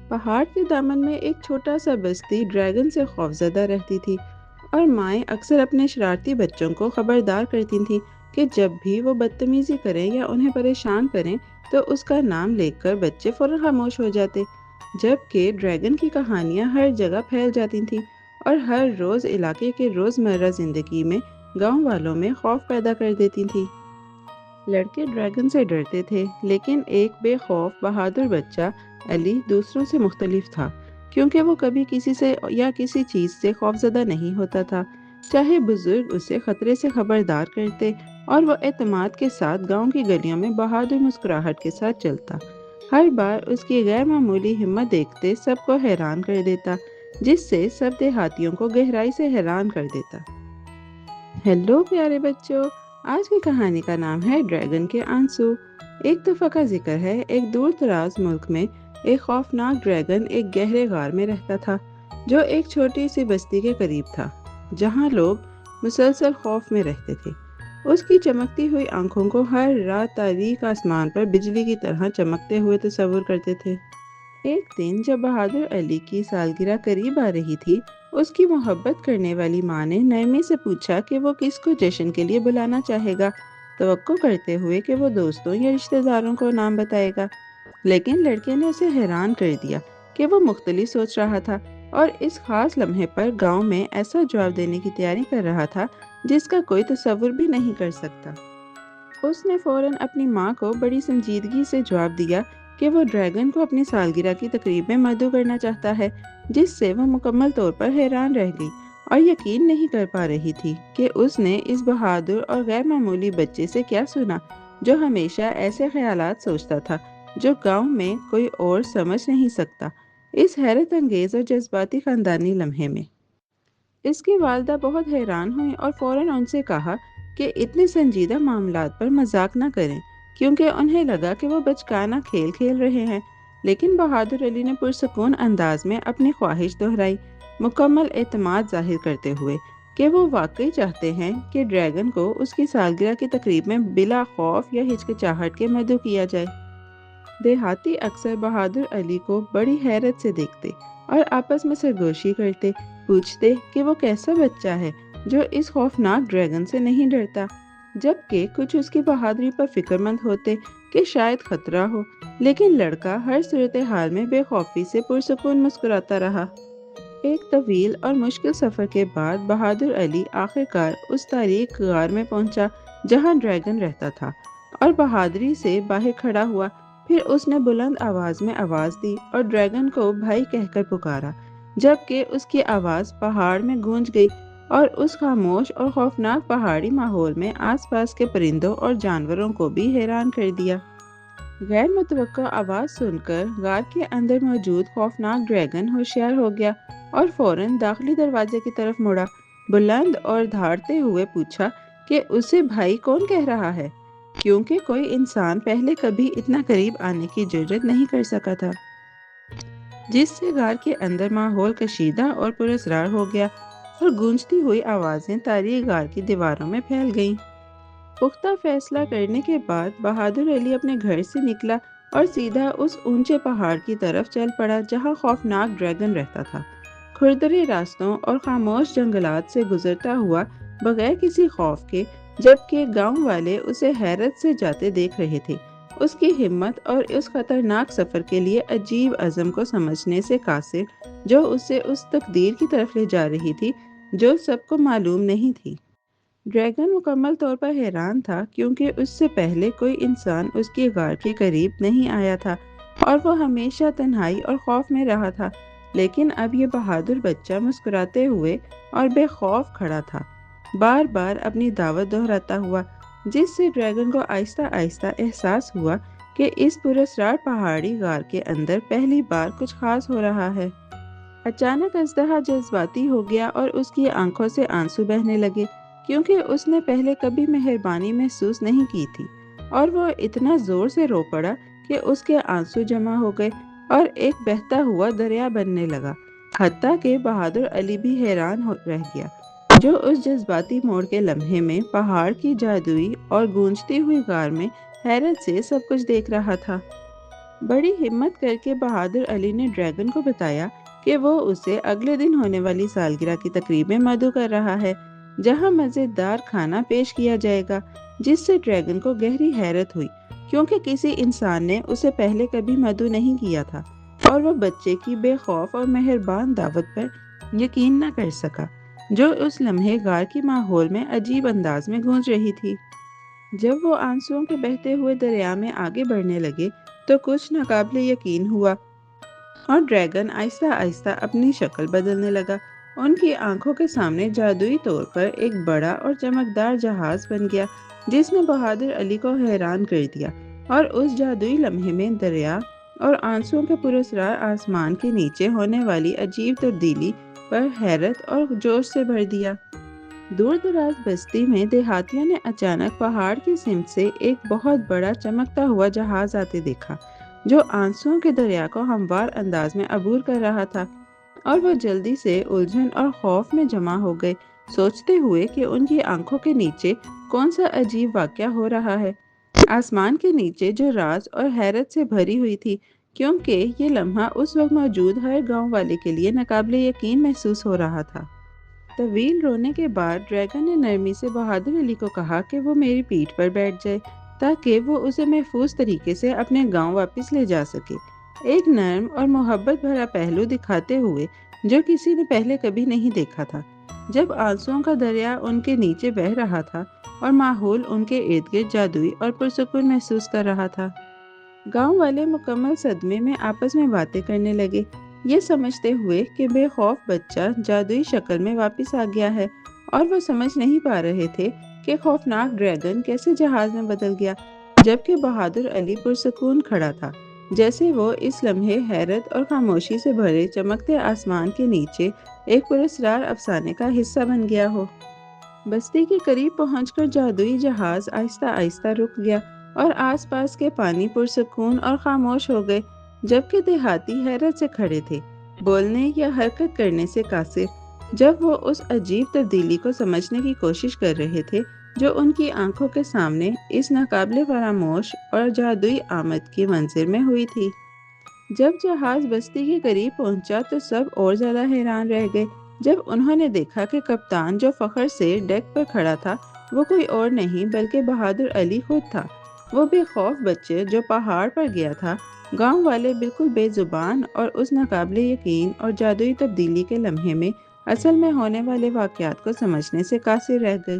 پہاڑ کے دامن میں ایک چھوٹا سا بستی ڈریگن سے خوفزدہ رہتی تھی، اور مائیں اکثر اپنے شرارتی بچوں کو خبردار کرتی تھیں کہ جب بھی وہ بدتمیزی کریں یا انہیں پریشان کریں تو اس کا نام لے کر بچے فوراً خاموش ہو جاتے۔ جبکہ ڈریگن کی کہانیاں ہر جگہ پھیل جاتی تھیں اور ہر روز علاقے کے روزمرہ زندگی میں گاؤں والوں میں خوف پیدا کر دیتی تھیں۔ لڑکے ڈریگن سے ڈرتے تھے، لیکن ایک بے خوف بہادر بچہ علی دوسروں سے مختلف تھا، کیونکہ وہ کبھی کسی سے یا کسی چیز سے خوفزدہ نہیں ہوتا تھا، چاہے بزرگ اسے خطرے سے خبردار کرتے، اور وہ اعتماد کے ساتھ گاؤں کی گلیوں میں بہادر مسکراہٹ کے ساتھ چلتا۔ ہر بار اس کی غیر معمولی ہمت دیکھتے سب کو حیران کر دیتا، جس سے سب دیہاتیوں کو گہرائی سے حیران کر دیتا۔ ہیلو پیارے بچوں، آج کی کہانی کا نام ہے ڈریگن کے آنسو۔ ایک دفعہ کا ذکر ہے، ایک دور دراز ملک میں ایک خوفناک ڈریگن ایک گہرے غار میں رہتا تھا، جو ایک چھوٹی سی بستی کے قریب تھا، جہاں لوگ مسلسل خوف میں رہتے تھے۔ اس کی چمکتی ہوئی آنکھوں کو ہر رات تاریک آسمان پر بجلی کی طرح چمکتے ہوئے تصور کرتے تھے۔ ایک دن جب بہادر علی کی سالگرہ قریب آ رہی تھی، اس کی محبت کرنے والی ماں نے نرمی سے پوچھا کہ وہ کس کو جشن کے لیے بلانا چاہے گا، توقع کرتے ہوئے کہ وہ دوستوں یا رشتہ داروں کو نام بتائے گا۔ لیکن لڑکے نے اسے حیران کر دیا کہ وہ مختلف سوچ رہا تھا، اور اس خاص لمحے پر گاؤں میں ایسا جواب دینے کی تیاری کر رہا تھا جس کا کوئی تصور بھی نہیں کر سکتا۔ اس نے فوراً اپنی ماں کو بڑی سنجیدگی سے جواب دیا کہ وہ ڈریگن کو اپنی سالگرہ کی تقریب میں مدعو کرنا چاہتا ہے، جس سے وہ مکمل طور پر حیران رہ گئی اور یقین نہیں کر پا رہی تھی کہ اس نے اس بہادر اور غیر معمولی بچے سے کیا سنا، جو ہمیشہ ایسے خیالات سوچتا تھا جو گاؤں میں کوئی اور سمجھ نہیں سکتا۔ اس حیرت انگیز اور جذباتی خاندانی لمحے میں اس کی والدہ بہت حیران ہوئی اور فوراً ان سے کہا کہ اتنے سنجیدہ معاملات پر مذاق نہ کریں، کیونکہ انہیں لگا کہ وہ بچکانہ کھیل کھیل رہے ہیں۔ لیکن بہادر علی نے پرسکون انداز میں اپنی خواہش دہرائی، مکمل اعتماد ظاہر کرتے ہوئے کہ وہ واقعی چاہتے ہیں کہ ڈریگن کو اس کی سالگرہ کی تقریب میں بلا خوف یا ہچکچاہٹ کے مدعو کیا جائے۔ دیہاتی اکثر بہادر علی کو بڑی حیرت سے دیکھتے اور آپس میں سرگوشی کرتے، پوچھتے کہ وہ کیسا بچہ ہے جو اس خوفناک ڈریگن سے نہیں ڈرتا، جبکہ کچھ اس کی بہادری پر فکر مند ہوتے کہ شاید خطرہ ہو۔ لیکن لڑکا ہر صورتحال میں بے خوفی سے پرسکون مسکراتا رہا۔ ایک طویل اور مشکل سفر کے بعد بہادر علی آخرکار اس تاریک غار میں پہنچا جہاں ڈریگن رہتا تھا، اور بہادری سے باہر کھڑا ہوا۔ پھر اس نے بلند آواز میں آواز دی اور ڈریگن کو بھائی کہہ کر پکارا، جبکہ اس کی آواز پہاڑ میں گونج گئی اور اس خاموش اور خوفناک پہاڑی ماحول میں آس پاس کے پرندوں اور جانوروں کو بھی حیران کر دیا۔ غیر متوقع آواز سن کر غار کے اندر موجود خوفناک ڈریگن ہوشیار ہو گیا اور فوراً داخلی دروازے کی طرف مڑا، بلند اور دھاڑتے ہوئے پوچھا کہ اسے بھائی کون کہہ رہا ہے، کیونکہ کوئی انسان پہلے کبھی اتنا قریب آنے کی جرات نہیں کر سکا تھا، جس سے غار کے اندر ماحول کشیدہ اور پراسرار ہو گیا اور گونجتی ہوئی آوازیں تاریک غار کی دیواروں میں پھیل گئیں۔ پختہ فیصلہ کرنے کے بعد بہادر علی اپنے گھر سے نکلا اور سیدھا اس اونچے پہاڑ کی طرف چل پڑا جہاں خوفناک ڈریگن رہتا تھا۔ کھردرے راستوں اور خاموش جنگلات سے گزرتا ہوا بغیر کسی خوف کے، جبکہ گاؤں والے اسے حیرت سے جاتے دیکھ رہے تھے، اس کی ہمت اور اس خطرناک سفر کے لیے عجیب عزم کو سمجھنے سے قاصر، جو اسے اس تقدیر کی طرف لے جا رہی تھی جو سب کو معلوم نہیں تھی۔ ڈریگن مکمل طور پر حیران تھا، کیونکہ اس سے پہلے کوئی انسان اس کی غار کے قریب نہیں آیا تھا اور وہ ہمیشہ تنہائی اور خوف میں رہا تھا۔ لیکن اب یہ بہادر بچہ مسکراتے ہوئے اور بے خوف کھڑا تھا، بار بار اپنی دعوت دہراتا ہوا، جس سے ڈریگن کو آہستہ آہستہ احساس ہوا کہ اس پراسرار پہاڑی غار کے اندر پہلی بار کچھ خاص ہو رہا ہے۔ اچانک اژدہا جذباتی ہو گیا اور اس کی آنکھوں سے آنسو بہنے لگے، کیونکہ اس نے پہلے کبھی مہربانی محسوس نہیں کی تھی، اور وہ اتنا زور سے رو پڑا کہ اس کے آنسو جمع ہو گئے اور ایک بہتا ہوا دریا بننے لگا۔ حتیٰ کہ بہادر علی بھی حیران رہ گیا، جو اس جذباتی موڑ کے لمحے میں پہاڑ کی جادوئی اور گونجتی ہوئی غار میں حیرت سے سب کچھ دیکھ رہا تھا۔ بڑی ہمت کر کے بہادر علی نے ڈریگن کو بتایا کہ وہ اسے اگلے دن ہونے والی سالگرہ کی تقریب میں مدعو کر رہا ہے، جہاں مزیدار کھانا پیش کیا جائے گا، جس سے ڈریگن کو گہری حیرت ہوئی، کیونکہ کسی انسان نے اسے پہلے کبھی مدعو نہیں کیا تھا، اور وہ بچے کی بے خوف اور مہربان دعوت پر یقین نہ کر سکا، جو اس لمحے غار کی ماحول میں عجیب انداز میں گونج رہی تھی۔ جب وہ آنسوؤں کے بہتے ہوئے دریا میں آگے بڑھنے لگے تو کچھ ناقابل یقین ہوا، اور ڈریگن آہستہ آہستہ اپنی شکل بدلنے لگا۔ ان کی آنکھوں کے سامنے جادوئی طور پر ایک بڑا اور چمکدار جہاز بن گیا، جس نے بہادر علی کو حیران کر دیا، اور اس جادوئی لمحے میں دریا اور آنسوؤں کے پراسرار آسمان کے نیچے ہونے والی عجیب تبدیلی پر حیرت اور جوش سے بھر دیا۔ دور دراز بستی میں دیہاتیوں نے اچانک پہاڑ کی سمت سے ایک بہت بڑا چمکتا ہوا جہاز آتے دیکھا، جو آنسوؤں کے دریا کو ہموار انداز میں عبور کر رہا تھا، اور وہ جلدی سے الجھن اور خوف میں جمع ہو گئے، سوچتے ہوئے کہ ان کی آنکھوں کے نیچے کون سا عجیب واقعہ ہو رہا ہے۔ آسمان کے نیچے جو راز اور حیرت سے بھری ہوئی تھی، کیونکہ یہ لمحہ اس وقت موجود ہر گاؤں والے کے لیے ناقابل یقین محسوس ہو رہا تھا۔ طویل رونے کے بعد ڈریگن نے نرمی سے بہادر علی کو کہا کہ وہ میری پیٹھ پر بیٹھ جائے، تاکہ وہ اسے محفوظ طریقے سے اپنے گاؤں واپس لے جا سکے، ایک نرم اور محبت بھرا پہلو دکھاتے ہوئے جو کسی نے پہلے کبھی نہیں دیکھا تھا۔ جب آنسوؤں کا دریا ان کے نیچے بہہ رہا تھا اور ماحول ان کے ارد گرد جادوئی اور پرسکون محسوس کر رہا تھا، گاؤں والے مکمل صدمے میں آپس میں باتیں کرنے لگے، یہ سمجھتے ہوئے کہ بے خوف بچہ جادوئی شکل میں واپس آ گیا ہے، اور وہ سمجھ نہیں پا رہے تھے کہ خوفناک ڈریگن کیسے جہاز میں بدل گیا، جبکہ بہادر علی پرسکون کھڑا تھا، جیسے وہ اس لمحے حیرت اور خاموشی سے بھرے چمکتے آسمان کے نیچے ایک پراسرار افسانے کا حصہ بن گیا ہو۔ بستی کے قریب پہنچ کر جادوئی جہاز آہستہ آہستہ رک گیا، اور آس پاس کے پانی پرسکون اور خاموش ہو گئے، جبکہ دیہاتی حیرت سے کھڑے تھے، بولنے یا حرکت کرنے سے قاصر، جب وہ اس عجیب تبدیلی کو سمجھنے کی کوشش کر رہے تھے جو ان کی آنکھوں کے سامنے اس ناقابل فراموش اور جادوئی آمد کی منظر میں ہوئی تھی۔ جب جہاز بستی کے قریب پہنچا تو سب اور زیادہ حیران رہ گئے، جب انہوں نے دیکھا کہ کپتان جو فخر سے ڈیک پر کھڑا تھا وہ کوئی اور نہیں بلکہ بہادر علی خود تھا، وہ بے خوف بچے جو پہاڑ پر گیا تھا۔ گاؤں والے بالکل بے زبان اور اس ناقابل یقین اور جادوئی تبدیلی کے لمحے میں اصل میں ہونے والے واقعات کو سمجھنے سے قاصر رہ گئے۔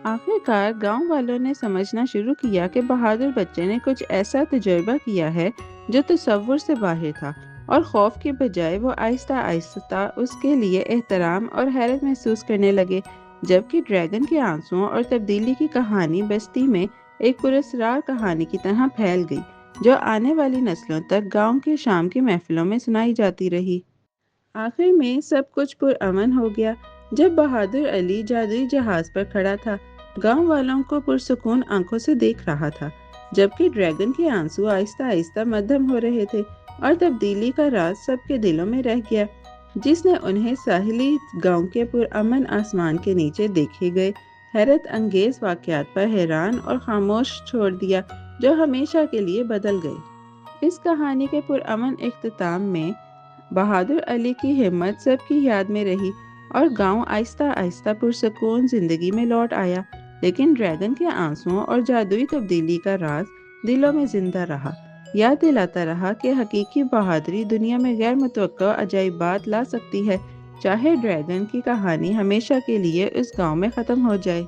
آخر کار گاؤں والوں نے سمجھنا شروع کیا کہ بہادر بچے نے کچھ ایسا تجربہ کیا ہے جو تصور سے باہر تھا، اور خوف کے بجائے وہ آہستہ آہستہ اس کے لیے احترام اور حیرت محسوس کرنے لگے، جبکہ ڈریگن کے آنسوؤں اور تبدیلی کی کہانی بستی میں ایک پراسرار کہانی کی طرح پھیل گئی، جو آنے والی نسلوں تک گاؤں کے شام کی محفلوں میں سنائی جاتی رہی۔ آخر میں سب کچھ پرامن ہو گیا۔ جب بہادر علی جادوئی جہاز پر کھڑا تھا، گاؤں والوں کو پرسکون آنکھوں سے دیکھ رہا تھا، جبکہ ڈریگن کے آنسو آہستہ آہستہ مدھم ہو رہے تھے، اور تبدیلی کا راز سب کے دلوں میں رہ گیا، جس نے انہیں ساحلی گاؤں کے پرامن آسمان کے نیچے دیکھے گئے حیرت انگیز واقعات پر حیران اور خاموش چھوڑ دیا، جو ہمیشہ کے لیے بدل گئے۔ اس کہانی کے پرامن اختتام میں بہادر علی کی ہمت سب کی یاد میں رہی، اور گاؤں آہستہ آہستہ پرسکون زندگی میں لوٹ آیا، لیکن ڈریگن کے آنسوؤں اور جادوئی تبدیلی کا راز دلوں میں زندہ رہا، یاد دلاتا رہا کہ حقیقی بہادری دنیا میں غیر متوقع عجائبات لا سکتی ہے، چاہے ڈریگن کی کہانی ہمیشہ کے لیے اس گاؤں میں ختم ہو جائے۔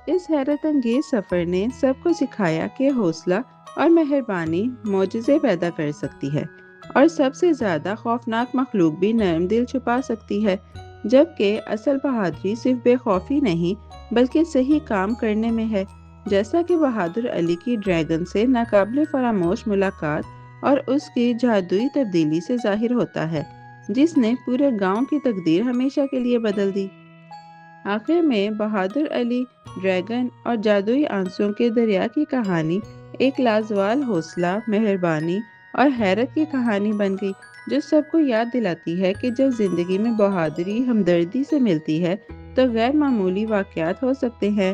اس حیرت انگیز سفر نے سب کو سکھایا کہ حوصلہ اور مہربانی معجزے پیدا کر سکتی ہے، اور سب سے زیادہ خوفناک مخلوق بھی نرم دل چھپا سکتی ہے، جبکہ اصل بہادری صرف بے خوفی نہیں بلکہ صحیح کام کرنے میں ہے، جیسا کہ بہادر علی کی ڈریگن سے ناقابل فراموش ملاقات اور اس کی جادوئی تبدیلی سے ظاہر ہوتا ہے، جس نے پورے گاؤں کی تقدیر ہمیشہ کے لیے بدل دی۔ آخر میں بہادر علی، ڈریگن اور جادوئی آنسوؤں کے دریا کی کہانی ایک لازوال حوصلہ، مہربانی اور حیرت کی کہانی بن گئی، جو سب کو یاد دلاتی ہے کہ جب زندگی میں بہادری ہمدردی سے ملتی ہے تو غیر معمولی واقعات ہو سکتے ہیں۔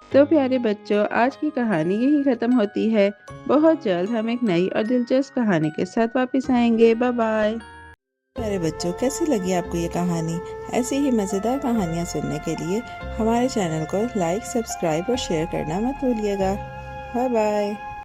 تو پیارے بچوں، آج کی کہانی یہی ختم ہوتی ہے۔ بہت جلد ہم ایک نئی اور دلچسپ کہانی کے ساتھ واپس آئیں گے۔ Bye bye. پیارے بچوں، کیسی لگی آپ کو یہ کہانی؟ ایسی ہی مزیدار کہانیاں سننے کے لیے ہمارے چینل کو لائک، سبسکرائب اور شیئر کرنا مت بھولیے گا۔ Bye bye.